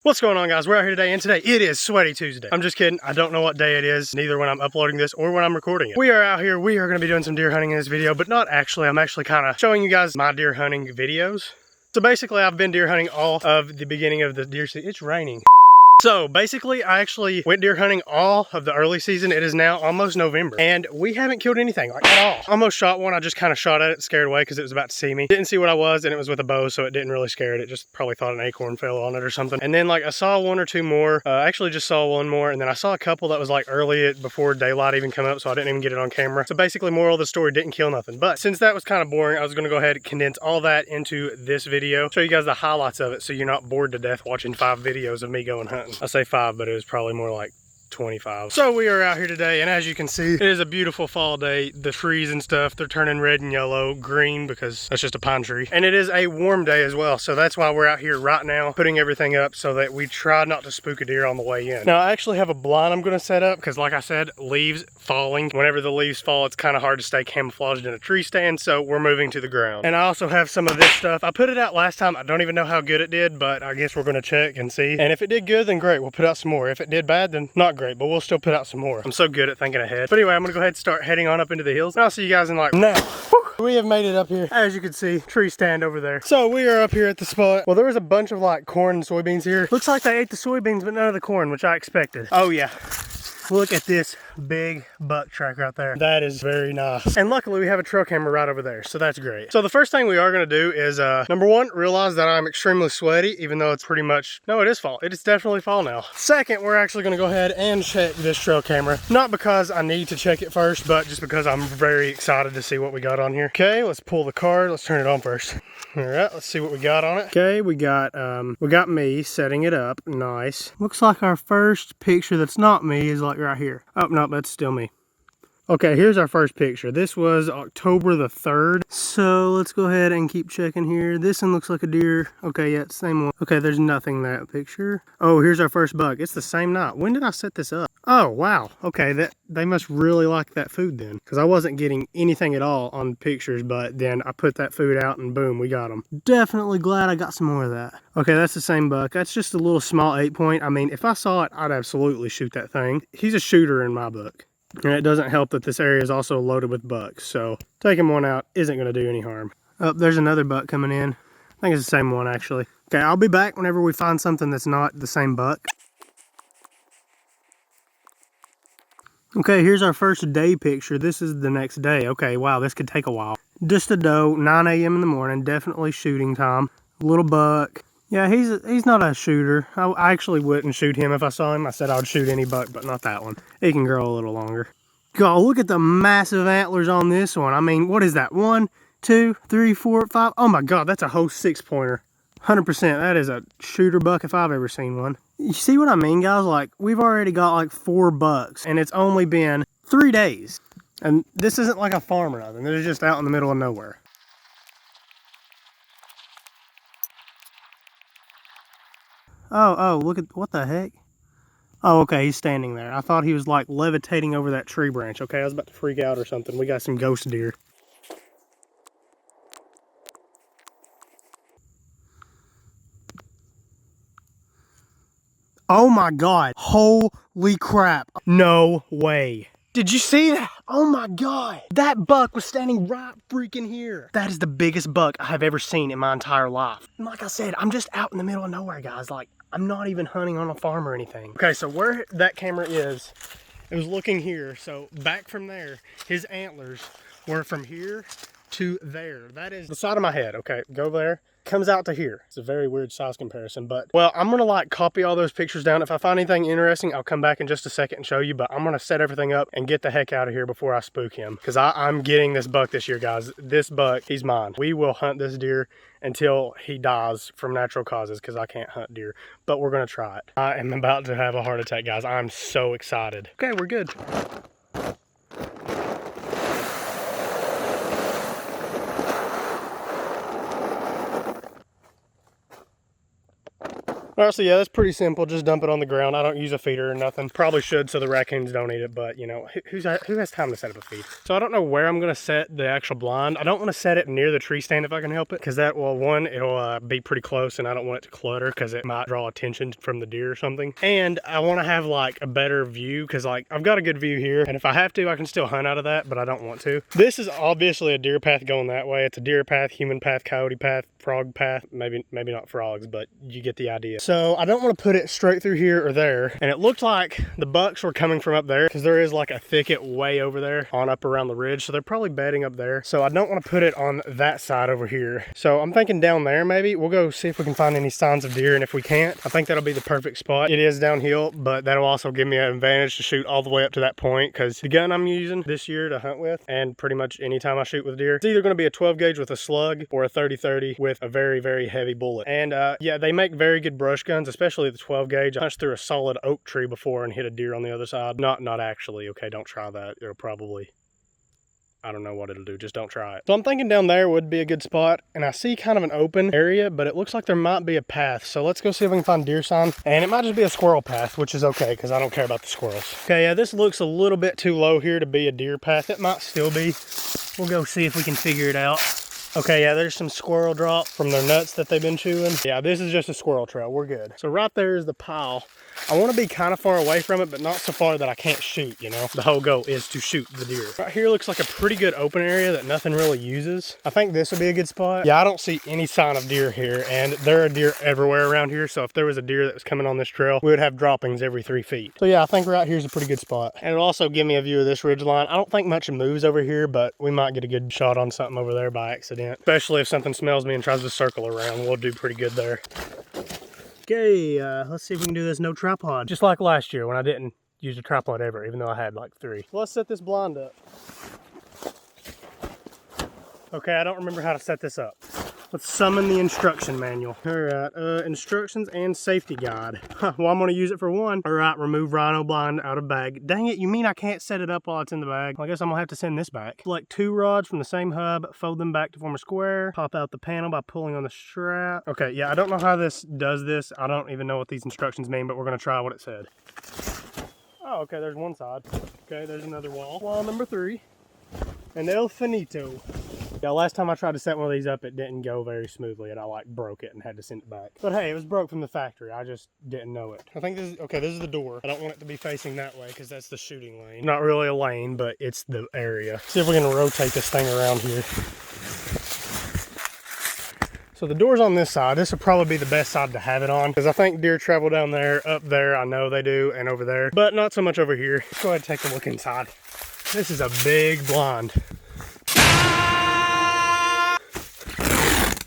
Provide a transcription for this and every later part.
What's going on, guys? We're out here today, and today it is Sweaty Tuesday. I'm just kidding. I don't know what day it is, neither when I'm uploading this or when I'm recording it. We are out here. We are going to be doing some deer hunting in this video, but not actually. I'm actually kind of showing you guys my deer hunting videos. So basically, I've been deer hunting all of the beginning of the deer season. It's raining. So basically, I actually went deer hunting all of the early season. It is now almost November, and we haven't killed anything, like, at all. Almost shot one. I just kind of shot at it, scared away because it was about to see me. Didn't see what I was, and it was with a bow, so it didn't really scare it. It just probably thought an acorn fell on it or something. And then, like, I saw one or two more. Actually just saw one more, and then I saw a couple that was like early before daylight even come up, so I didn't even get it on camera. So basically, moral of the story, didn't kill nothing. But since that was kind of boring, I was going to go ahead and condense all that into this video, show you guys the highlights of it, so you're not bored to death watching 5 videos of me going hunting. I say 5, but it was probably more like 25. So we are out here today, and as you can see, it is a beautiful fall day. The trees and stuff, they're turning red and yellow, green, because that's just a pine tree. And it is a warm day as well, so that's why we're out here right now putting everything up so that we try not to spook a deer on the way in. Now, I actually have a blind I'm going to set up because, like I said, leaves falling. Whenever the leaves fall, it's kind of hard to stay camouflaged in a tree stand, so we're moving to the ground. And I also have some of this stuff. I put it out last time. I don't even know how good it did, but I guess we're going to check and see. And if it did good, then great, we'll put out some more. If it did bad, then not great, but we'll still put out some more. I'm so good at thinking ahead. But anyway, I'm gonna go ahead and start heading on up into the hills, and I'll see you guys in like now. Whew. We have made it up here. As you can see, tree stand over there. So we are up here at the spot. Well, there was a bunch of like corn and soybeans here. Looks like they ate the soybeans, but none of the corn, which I expected. Oh yeah. Look at this big buck track right there. That is very nice. And luckily we have a trail camera right over there, so that's great. So the first thing we are gonna do is, number one, realize that I'm extremely sweaty, even though it's pretty much, no, it is fall. It is definitely fall now. Second, we're actually gonna go ahead and check this trail camera. Not because I need to check it first, but just because I'm very excited to see what we got on here. Okay, let's pull the card. Let's turn it on first. All right, let's see what we got on it. Okay, we got me setting it up. Nice. Looks like our first picture that's not me is like right here. Oh, no, that's still me. Okay, here's our first picture. This was October the 3rd. So let's go ahead and keep checking here. This one looks like a deer. Okay, yeah, it's the same one. Okay, there's nothing in that picture. Oh, here's our first buck. It's the same night. When did I set this up? Oh, wow. Okay, they must really like that food then, because I wasn't getting anything at all on pictures, but then I put that food out and boom, we got them. Definitely glad I got some more of that. Okay, that's the same buck. That's just a little small 8-point. I mean, if I saw it, I'd absolutely shoot that thing. He's a shooter in my book. And it doesn't help that this area is also loaded with bucks, so taking one out isn't going to do any harm. Oh, there's another buck coming in. I think it's the same one, actually. Okay, I'll be back whenever we find something that's not the same buck. Okay, here's our first day picture. This is the next day. Okay, wow, this could take a while. Just a doe, 9 a.m. in the morning, definitely shooting time. Little buck. Yeah, he's not a shooter. I actually wouldn't shoot him if I saw him. I said I would shoot any buck, but not that one. He can grow a little longer. God, look at the massive antlers on this one. I mean, what is that? 1, 2, 3, 4, 5. Oh my God, that's a whole 6-pointer. 100%. That is a shooter buck if I've ever seen one. You see what I mean, guys? Like, we've already got like 4 bucks, and it's only been 3 days. And this isn't like a farm or nothing. They're just out in the middle of nowhere. Oh, look at, what the heck? Oh, okay, he's standing there. I thought he was like levitating over that tree branch. Okay, I was about to freak out or something. We got some ghost deer. Oh my God, holy crap. No way. Did you see that? Oh my God. That buck was standing right freaking here. That is the biggest buck I have ever seen in my entire life. And like I said, I'm just out in the middle of nowhere, guys. Like, I'm not even hunting on a farm or anything. Okay, so where that camera is, it was looking here. So back from there, his antlers were from here to there. That is the side of my head. Okay, go there. Comes out to here. It's a very weird size comparison, but well, I'm gonna like copy all those pictures down. If I find anything interesting, I'll come back in just a second and show you, but I'm gonna set everything up and get the heck out of here before I spook him, because I'm getting this buck this year, guys. This buck, he's mine. We will hunt this deer until he dies from natural causes, because I can't hunt deer, but we're gonna try it. I am about to have a heart attack, guys. I'm so excited. Okay, we're good. All right, so yeah, that's pretty simple. Just dump it on the ground. I don't use a feeder or nothing. Probably should so the raccoons don't eat it, but you know, who has time to set up a feed? So I don't know where I'm gonna set the actual blind. I don't want to set it near the tree stand if I can help it, because that, well, one, it'll be pretty close and I don't want it to clutter because it might draw attention from the deer or something. And I want to have like a better view because like I've got a good view here, and if I have to, I can still hunt out of that, but I don't want to. This is obviously a deer path going that way. It's a deer path, human path, coyote path, frog path, maybe not frogs, but you get the idea. So I don't want to put it straight through here or there, and it looked like the bucks were coming from up there because there is like a thicket way over there on up around the ridge, so they're probably bedding up there. So I don't want to put it on that side over here, so I'm thinking down there maybe. We'll go see if we can find any signs of deer, and if we can't, I think that'll be the perfect spot. It is downhill, but that'll also give me an advantage to shoot all the way up to that point, because the gun I'm using this year to hunt with, and pretty much anytime I shoot with deer, it's either going to be a 12 gauge with a slug or a 30-30 with a very, very heavy bullet. And yeah, they make very good brush guns, especially the 12 gauge. I punched through a solid oak tree before and hit a deer on the other side. Not actually, okay, don't try that. It'll probably, I don't know what it'll do, just don't try it. So I'm thinking down there would be a good spot, and I see kind of an open area, but it looks like there might be a path. So let's go see if we can find deer sign, and it might just be a squirrel path, which is okay because I don't care about the squirrels. Okay, yeah, this looks a little bit too low here to be a deer path. It might still be. We'll go see if we can figure it out. Okay, yeah, there's some squirrel drop from their nuts that they've been chewing. Yeah, this is just a squirrel trail. We're good. So right there is the pile. I want to be kind of far away from it, but not so far that I can't shoot, you know? The whole goal is to shoot the deer. Right here looks like a pretty good open area that nothing really uses. I think this would be a good spot. Yeah, I don't see any sign of deer here, and there are deer everywhere around here, so if there was a deer that was coming on this trail, we would have droppings every 3 feet. So yeah, I think right here's a pretty good spot. And it'll also give me a view of this ridge line. I don't think much moves over here, but we might get a good shot on something over there by accident. Especially if something smells me and tries to circle around, we'll do pretty good there. Okay, let's see if we can do this no tripod. Just like last year when I didn't use a tripod ever, even though I had like 3. Let's set this blind up. Okay, I don't remember how to set this up. Let's summon the instruction manual. All right, instructions and safety guide. Huh, well, I'm gonna use it for one. All right, remove rhino blind out of bag. Dang it, you mean I can't set it up while it's in the bag? Well, I guess I'm gonna have to send this back. Select 2 rods from the same hub, fold them back to form a square, pop out the panel by pulling on the strap. Okay, yeah, I don't know how this does this. I don't even know what these instructions mean, but we're gonna try what it said. Oh, okay, there's one side. Okay, there's another wall. Wall number 3. And el finito. Yeah, last time I tried to set one of these up, it didn't go very smoothly, and I like broke it and had to send it back. But hey, it was broke from the factory. I just didn't know it. I think this is, okay, this is the door. I don't want it to be facing that way because that's the shooting lane. Not really a lane, but it's the area. See if we can rotate this thing around here. So the door's on this side. This would probably be the best side to have it on because I think deer travel down there, up there, I know they do, and over there, but not so much over here. Let's go ahead and take a look inside. This is a big blind.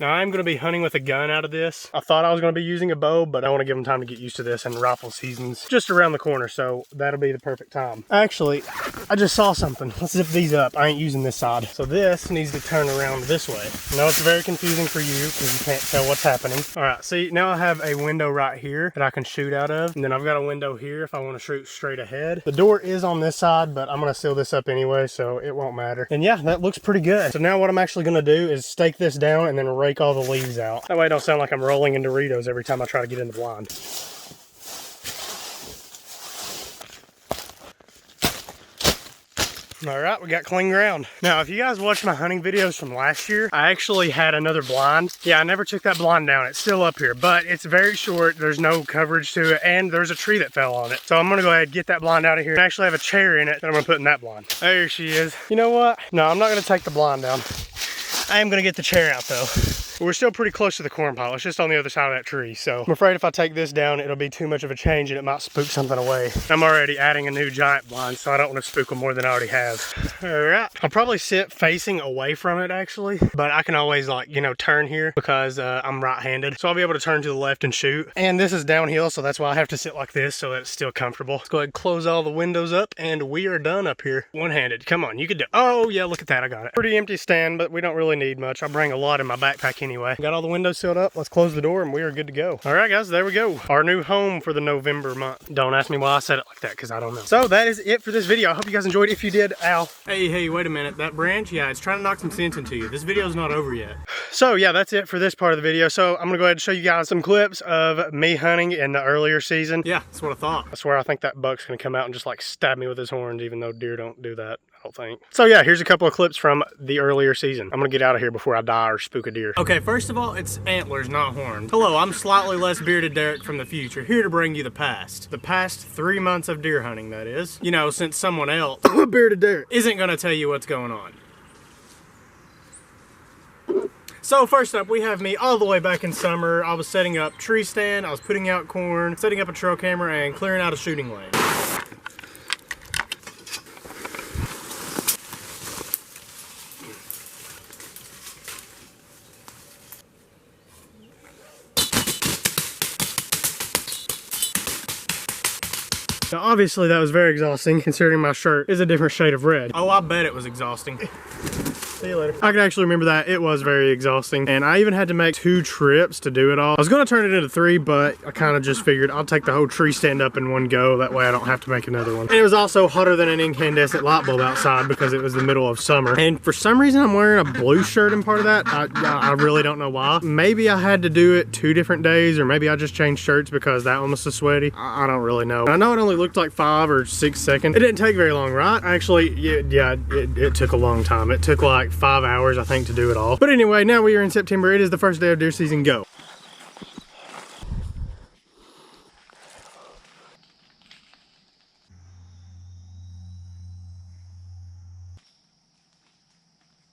Now I'm going to be hunting with a gun out of this. I thought I was going to be using a bow, but I want to give them time to get used to this, and rifle season's just around the corner, so that'll be the perfect time. Actually, I just saw something. Let's zip these up. I ain't using this side. So this needs to turn around this way. I know it's very confusing for you because you can't tell what's happening. All right, see, now I have a window right here that I can shoot out of, and then I've got a window here if I want to shoot straight ahead. The door is on this side, but I'm going to seal this up anyway, so it won't matter. And yeah, that looks pretty good. So now what I'm actually going to do is stake this down and then rake all the leaves out. That way I don't sound like I'm rolling in Doritos every time I try to get in the blind. All right, we got clean ground. Now, if you guys watched my hunting videos from last year, I actually had another blind. Yeah, I never took that blind down. It's still up here, but it's very short. There's no coverage to it, and there's a tree that fell on it. So I'm gonna go ahead and get that blind out of here. I actually have a chair in it that I'm gonna put in that blind. There she is. You know what? No, I'm not gonna take the blind down. I am gonna get the chair out though. We're still pretty close to the corn pile. It's just on the other side of that tree. So I'm afraid if I take this down, it'll be too much of a change and it might spook something away. I'm already adding a new giant blind, so I don't want to spook them more than I already have. All right. I'll probably sit facing away from it actually, but I can always like, you know, turn here because I'm right-handed. So I'll be able to turn to the left and shoot. And this is downhill, so that's why I have to sit like this so that it's still comfortable. Let's go ahead and close all the windows up and we are done up here. One-handed. Come on, you can do it. Oh yeah, look at that, I got it. Pretty empty stand, but we don't really need much. I bring a lot in my backpack anyway. anyway. Got all the windows sealed up. Let's close the door and we are good to go. All right, guys, there we go. Our new home for the November month. Don't ask me why I said it like that, because I don't know. So that is it for this video. I hope you guys enjoyed. If you did, ow. Hey, wait a minute. That branch, yeah, it's trying to knock some sense into you. This video is not over yet. So yeah, that's it for this part of the video. So I'm gonna go ahead and show you guys some clips of me hunting in the earlier season. Yeah, that's what I thought. I swear I think that buck's gonna come out and just like stab me with his horns, even though deer don't do that, I don't think. So yeah, here's a couple of clips from the earlier season. I'm gonna get out of here before I die or spook a deer. Okay, first of all, it's antlers, not horns. Hello, I'm slightly less bearded Derek from the future, here to bring you the past. The past 3 months of deer hunting, that is. You know, since someone else, bearded Derek, isn't gonna tell you what's going on. So first up, we have me all the way back in summer. I was setting up tree stand, I was putting out corn, setting up a trail camera, and clearing out a shooting lane. Now obviously that was very exhausting, considering my shirt is a different shade of red. Oh, I bet it was exhausting. See you later. I can actually remember that. It was very exhausting. And I even had to make 2 trips to do it all. I was gonna turn it into 3, but I kind of just figured I'll take the whole tree stand up in one go. That way I don't have to make another one. And it was also hotter than an incandescent light bulb outside because it was the middle of summer. And for some reason I'm wearing a blue shirt in part of that. I really don't know why. Maybe I had to do it 2 different days, or maybe I just changed shirts because that one was so sweaty. I don't really know. I know it only looked like 5 or 6 seconds. It didn't take very long, right? Actually, yeah, it took a long time. It took like 5 hours, I think, to do it all. But anyway, now we are in September. It is the first day of deer season. Go.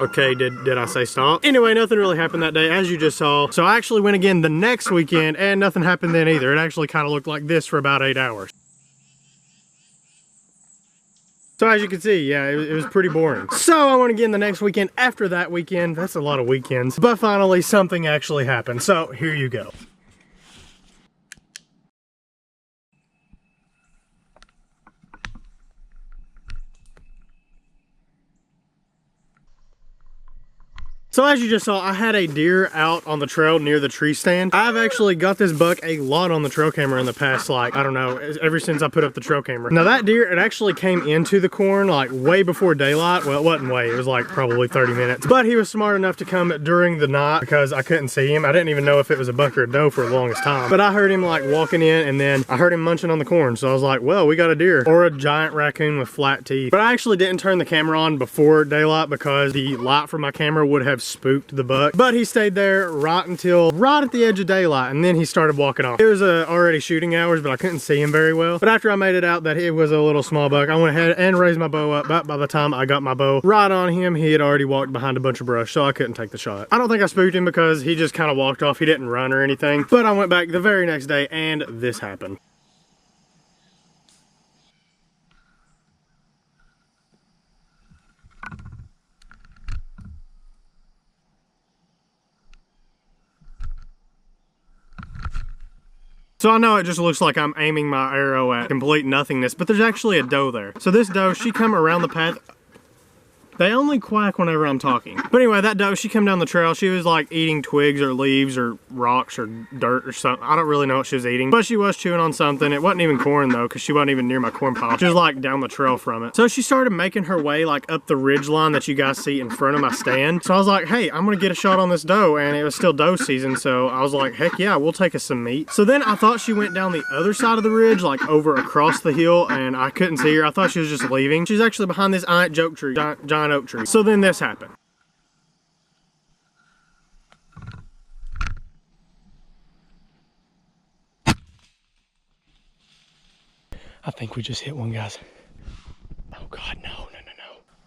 Okay, did I say stop? Anyway, nothing really happened that day, as you just saw. So I actually went again the next weekend, and nothing happened then either. It actually kind of looked like this for about 8 hours. So as you can see, yeah, it was pretty boring. So I went again the next weekend after that weekend. That's a lot of weekends. But finally, something actually happened. So here you go. So as you just saw, I had a deer out on the trail near the tree stand. I've actually got this buck a lot on the trail camera in the past, like, I don't know, ever since I put up the trail camera. Now that deer, it actually came into the corn like way before daylight. Well, it wasn't way, it was like probably 30 minutes. But he was smart enough to come during the night because I couldn't see him. I didn't even know if it was a buck or a doe for the longest time. But I heard him like walking in, and then I heard him munching on the corn. So I was like, well, we got a deer, or a giant raccoon with flat teeth. But I actually didn't turn the camera on before daylight because the light from my camera would have spooked the buck. But he stayed there right until right at the edge of daylight, and then he started walking off. It was already shooting hours, but I couldn't see him very well. But after I made it out that it was a little small buck, I went ahead and raised my bow up. But by the time I got my bow right on him, he had already walked behind a bunch of brush, so I couldn't take the shot. I don't think I spooked him because he just kind of walked off. He didn't run or anything. But I went back the very next day, and this happened. So I know it just looks like I'm aiming my arrow at complete nothingness, but there's actually a doe there. So this doe, she come around the path. They only quack whenever I'm talking. But anyway, that doe, she come down the trail. She was like eating twigs or leaves or rocks or dirt or something. I don't really know what she was eating, but she was chewing on something. It wasn't even corn though, because she wasn't even near my corn pile. She was like down the trail from it. So she started making her way like up the ridge line that you guys see in front of my stand. So I was like, hey, I'm gonna get a shot on this doe, and it was still doe season. So I was like, heck yeah, we'll take us some meat. So then I thought she went down the other side of the ridge, like over across the hill, and I couldn't see her. I thought she was just leaving. She's actually behind this giant oak tree, giant oak tree. So then this happened. I think we just hit one, guys. Oh God, no.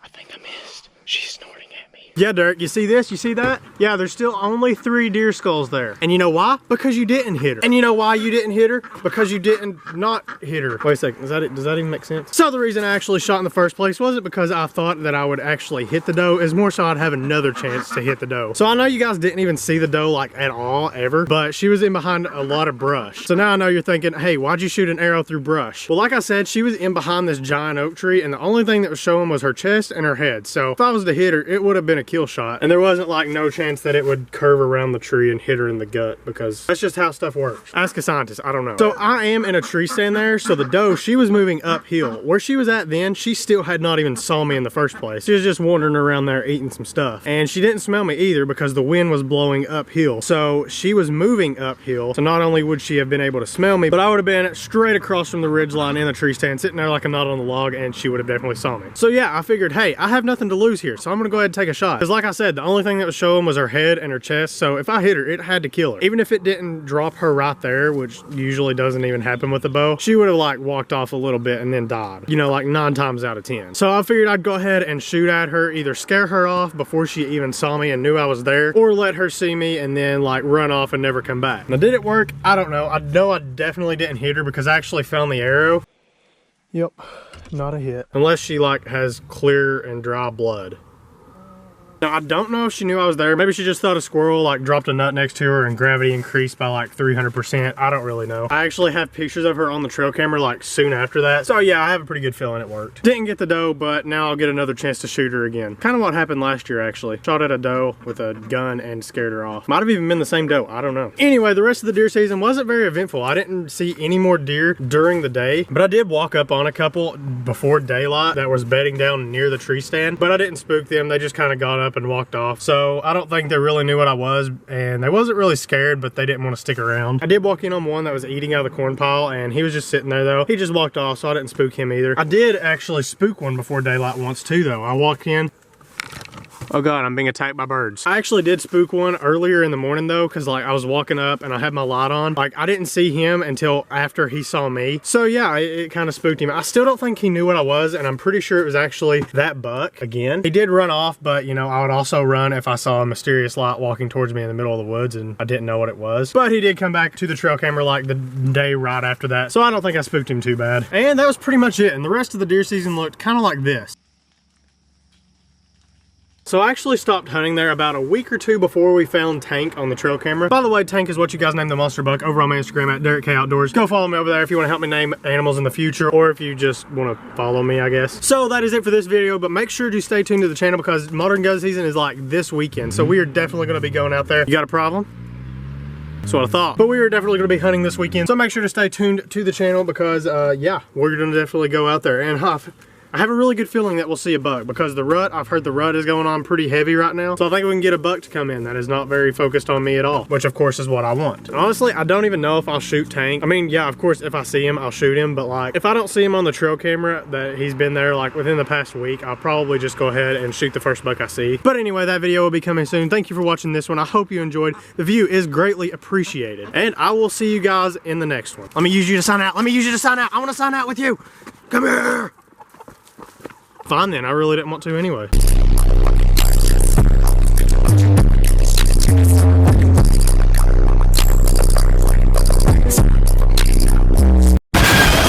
I think I missed. She's snorting at me. Yeah, Derek, you see this? You see that? Yeah, there's still only 3 deer skulls there. And you know why? Because you didn't hit her. And you know why you didn't hit her? Because you didn't not hit her. Wait a second, is that it? Does that even make sense? So the reason I actually shot in the first place wasn't because I thought that I would actually hit the doe. It's more so I'd have another chance to hit the doe. So I know you guys didn't even see the doe like at all, ever, but she was in behind a lot of brush. So now I know you're thinking, hey, why'd you shoot an arrow through brush? Well, like I said, she was in behind this giant oak tree, and the only thing that was showing was her chest and her head. So if I was to hit her, it would have been a kill shot, and there wasn't like no chance chance that it would curve around the tree and hit her in the gut, because that's just how stuff works. Ask a scientist, I don't know. So I am in a tree stand there, so the doe, she was moving uphill. Where she was at then, she still had not even saw me in the first place. She was just wandering around there eating some stuff. And she didn't smell me either because the wind was blowing uphill. So she was moving uphill. So not only would she have been able to smell me, but I would have been straight across from the ridge line in the tree stand, sitting there like a knot on the log, and she would have definitely saw me. So yeah, I figured, hey, I have nothing to lose here, so I'm gonna go ahead and take a shot. Because like I said, the only thing that was showing was her head and her chest, so if I hit her, it had to kill her. Even if it didn't drop her right there, which usually doesn't even happen with a bow, she would have like walked off a little bit and then died. You know, like 9 times out of 10. So I figured I'd go ahead and shoot at her, either scare her off before she even saw me and knew I was there, or let her see me and then like run off and never come back. Now, did it work? I don't know. I know I definitely didn't hit her because I actually found the arrow. Yep, not a hit. Unless she like has clear and dry blood. Now, I don't know if she knew I was there. Maybe she just thought a squirrel like dropped a nut next to her and gravity increased by like 300%. I don't really know. I actually have pictures of her on the trail camera like soon after that. So yeah, I have a pretty good feeling it worked. Didn't get the doe, but now I'll get another chance to shoot her again. Kind of what happened last year, actually. Shot at a doe with a gun and scared her off. Might have even been the same doe, I don't know. Anyway, the rest of the deer season wasn't very eventful. I didn't see any more deer during the day, but I did walk up on a couple before daylight that was bedding down near the tree stand, but I didn't spook them. They just kind of got up and walked off. So I don't think they really knew what I was, and they wasn't really scared, but they didn't want to stick around. I did walk in on one that was eating out of the corn pile, and he was just sitting there though. He just walked off, so I didn't spook him either. I did actually spook one before daylight once too though. I walked in. Oh God, I'm being attacked by birds. I actually did spook one earlier in the morning though, cause like I was walking up and I had my light on. Like I didn't see him until after he saw me. So yeah, it kind of spooked him. I still don't think he knew what I was, and I'm pretty sure it was actually that buck again. He did run off, but you know, I would also run if I saw a mysterious light walking towards me in the middle of the woods and I didn't know what it was. But he did come back to the trail camera like the day right after that. So I don't think I spooked him too bad. And that was pretty much it. And the rest of the deer season looked kind of like this. So I actually stopped hunting there about a week or two before we found Tank on the trail camera. By the way, Tank is what you guys named the monster buck over on my Instagram at Derek K Outdoors. Go follow me over there if you want to help me name animals in the future, or if you just want to follow me, I guess. So that is it for this video, but make sure to stay tuned to the channel because modern gun season is like this weekend. So we are definitely going to be going out there. You got a problem? That's what I thought. But we are definitely going to be hunting this weekend. So make sure to stay tuned to the channel because, yeah, we're going to definitely go out there. And I have a really good feeling that we'll see a buck because the rut, I've heard the rut is going on pretty heavy right now. So I think we can get a buck to come in that is not very focused on me at all, which of course is what I want. And honestly, I don't even know if I'll shoot Tank. I mean, yeah, of course, if I see him, I'll shoot him. But like, if I don't see him on the trail camera that he's been there like within the past week, I'll probably just go ahead and shoot the first buck I see. But anyway, that video will be coming soon. Thank you for watching this one. I hope you enjoyed. The view is greatly appreciated. And I will see you guys in the next one. Let me use you to sign out. Let me use you to sign out. I want to sign out with you. Come here. Fine then, I really didn't want to anyway.